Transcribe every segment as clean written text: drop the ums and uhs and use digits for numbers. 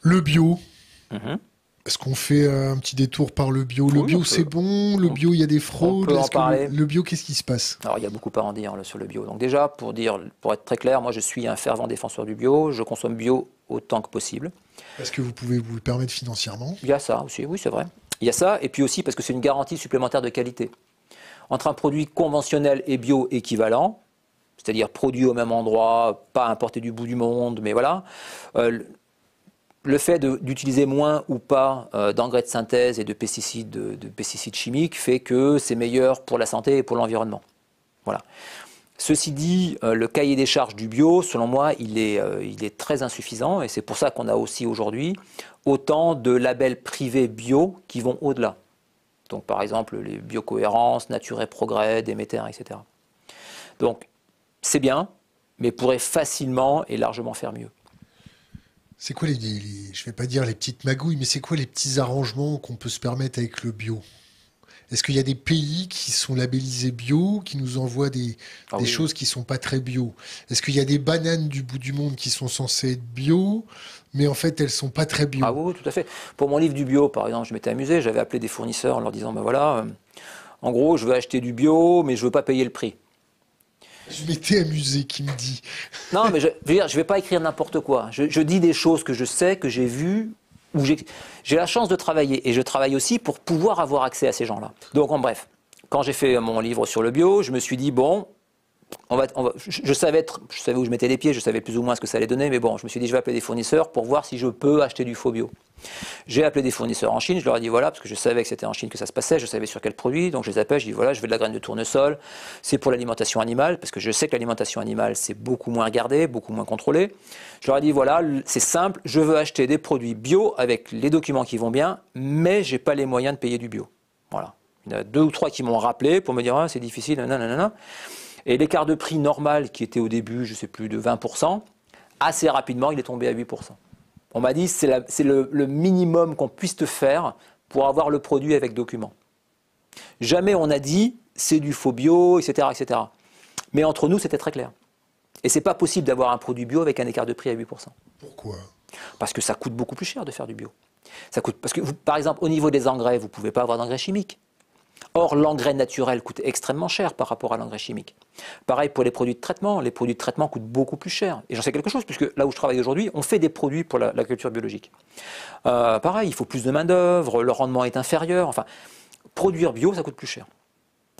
Le bio. Mhm. Est-ce qu'on fait un petit détour par le bio? Le Oui, bio, c'est bon. Le bio, il y a des on fraudes. peut en Est-ce que parler. le bio, qu'est-ce qui se passe? Alors, il y a beaucoup à en dire sur le bio. Donc déjà, pour être très clair, moi je suis un fervent défenseur du bio. Je consomme bio autant que possible. Parce que vous pouvez vous le permettre financièrement. Il y a ça aussi, oui, c'est vrai. Il y a ça, et puis aussi parce que c'est une garantie supplémentaire de qualité. Entre un produit conventionnel et bio équivalent, c'est-à-dire produit au même endroit, pas importé du bout du monde, mais voilà, euh, le fait d'utiliser moins ou pas d'engrais de synthèse et de pesticides chimiques fait que c'est meilleur pour la santé et pour l'environnement. Voilà. Ceci dit, le cahier des charges du bio, selon moi, il est très insuffisant et c'est pour ça qu'on a aussi aujourd'hui autant de labels privés bio qui vont au-delà. Donc par exemple les biocohérences, Nature et Progrès, Déméter, etc. Donc c'est bien, mais pourrait facilement et largement faire mieux. C'est quoi je vais pas dire les petites magouilles, mais c'est quoi les petits arrangements qu'on peut se permettre avec le bio? Est-ce qu'il y a des pays qui sont labellisés bio, qui nous envoient Ah des oui, choses qui sont pas très bio? Est-ce qu'il y a des bananes du bout du monde qui sont censées être bio, mais en fait elles sont pas très ah bio? oui, tout à fait. Pour mon livre du bio, par exemple, je m'étais amusé, j'avais appelé des fournisseurs en leur disant, ben voilà, en gros, je veux acheter du bio, mais je veux pas payer le prix. Je m'étais amusé, qui me dit. Non, mais je veux dire, je vais pas écrire n'importe quoi. Je dis des choses que je sais, que j'ai vues, où j'ai la chance de travailler. Et je travaille aussi pour pouvoir avoir accès à ces gens-là. Donc, en bref, quand j'ai fait mon livre sur le bio, je me suis dit, bon, je savais où je mettais les pieds, je savais plus ou moins ce que ça allait donner, mais bon, je me suis dit, je vais appeler des fournisseurs pour voir si je peux acheter du faux bio. J'ai appelé des fournisseurs en Chine, je leur ai dit voilà, parce que je savais que c'était en Chine que ça se passait, je savais sur quel produit, donc je les appelle, je dis voilà, je veux de la graine de tournesol, c'est pour l'alimentation animale, parce que je sais que l'alimentation animale c'est beaucoup moins regardé, beaucoup moins contrôlé. Je leur ai dit voilà, c'est simple, je veux acheter des produits bio avec les documents qui vont bien, mais j'ai pas les moyens de payer du bio. Voilà. Il y en a deux ou trois qui m'ont rappelé pour me dire ah, c'est difficile, nanana. Et l'écart de prix normal qui était au début, je ne sais plus, de 20%, assez rapidement il est tombé à 8%. On m'a dit c'est le minimum qu'on puisse te faire pour avoir le produit avec document. Jamais on a dit c'est du faux bio, etc., etc. Mais entre nous, c'était très clair. Et c'est pas possible d'avoir un produit bio avec un écart de prix à 8%. Pourquoi? Parce que ça coûte beaucoup plus cher de faire du bio. Ça coûte, parce que, par exemple, au niveau des engrais, vous ne pouvez pas avoir d'engrais chimiques. Or, l'engrais naturel coûte extrêmement cher par rapport à l'engrais chimique. Pareil pour les produits de traitement. Les produits de traitement coûtent beaucoup plus cher. Et j'en sais quelque chose, puisque là où je travaille aujourd'hui, on fait des produits pour la culture biologique. Pareil, il faut plus de main-d'œuvre, le rendement est inférieur. Enfin, produire bio, ça coûte plus cher.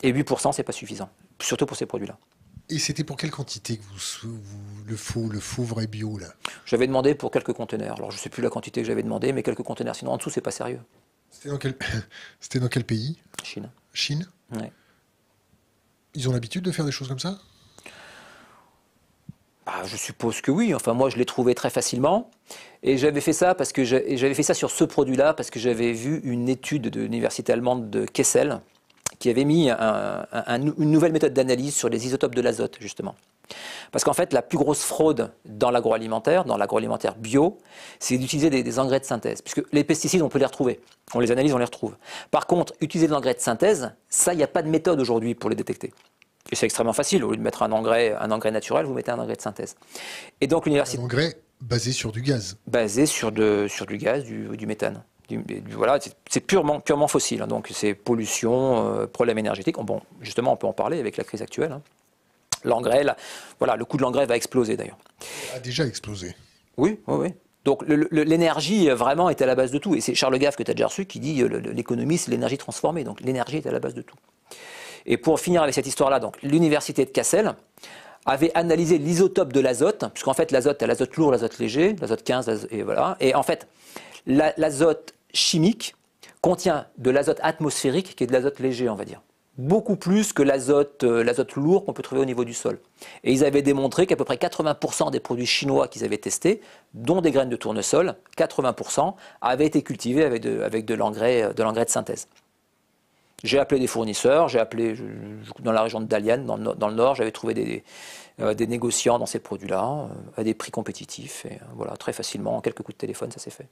Et 8%, c'est pas suffisant. Surtout pour ces produits-là. Et c'était pour quelle quantité que le faux vrai bio, là? J'avais demandé pour quelques conteneurs. Alors, je ne sais plus la quantité que j'avais demandé, mais quelques conteneurs. Sinon, en dessous, c'est pas sérieux. C'était dans quel, c'était dans quel pays? Chine. Chine? Ouais. Ils ont l'habitude de faire des choses comme ça? Bah, je suppose que oui. Enfin, moi, je l'ai trouvé très facilement. Et j'avais fait ça parce que j'avais fait ça sur ce produit-là parce que j'avais vu une étude de l'université allemande de Kessel qui avait mis une nouvelle méthode d'analyse sur les isotopes de l'azote, justement. Parce qu'en fait, la plus grosse fraude dans l'agroalimentaire bio, c'est d'utiliser des engrais de synthèse. Puisque les pesticides, on peut les retrouver. On les analyse, on les retrouve. Par contre, utiliser de l'engrais de synthèse, ça, il n'y a pas de méthode aujourd'hui pour les détecter. Et c'est extrêmement facile. Au lieu de mettre un engrais naturel, vous mettez un engrais de synthèse. Et donc, Un l'université, engrais basé sur du gaz. basée sur du gaz, du méthane. Voilà, c'est purement fossile. Hein. Donc, c'est pollution, problème énergétique. Bon, justement, on peut en parler avec la crise actuelle. Hein. L'engrais, voilà, le coût de l'engrais va exploser d'ailleurs. A déjà explosé. Oui, oui, oui. Donc l'énergie vraiment est à la base de tout. Et c'est Charles Gave que tu as déjà reçu qui dit l'économie c'est l'énergie transformée. Donc l'énergie est à la base de tout. Et pour finir avec cette histoire-là, donc l'université de Cassel avait analysé l'isotope de l'azote, puisqu'en fait l'azote, tu as l'azote lourd, l'azote léger, l'azote 15, et voilà. Et en fait, l'azote chimique contient de l'azote atmosphérique qui est de l'azote léger, on va dire. Beaucoup plus que l'azote lourd qu'on peut trouver au niveau du sol. Et ils avaient démontré qu'à peu près 80% des produits chinois qu'ils avaient testés, dont des graines de tournesol, 80% avaient été cultivés avec de l'engrais de synthèse. J'ai appelé des fournisseurs, dans la région de Dalian, dans le nord, j'avais trouvé des négociants dans ces produits-là, à des prix compétitifs. Et voilà, très facilement, en quelques coups de téléphone, ça s'est fait.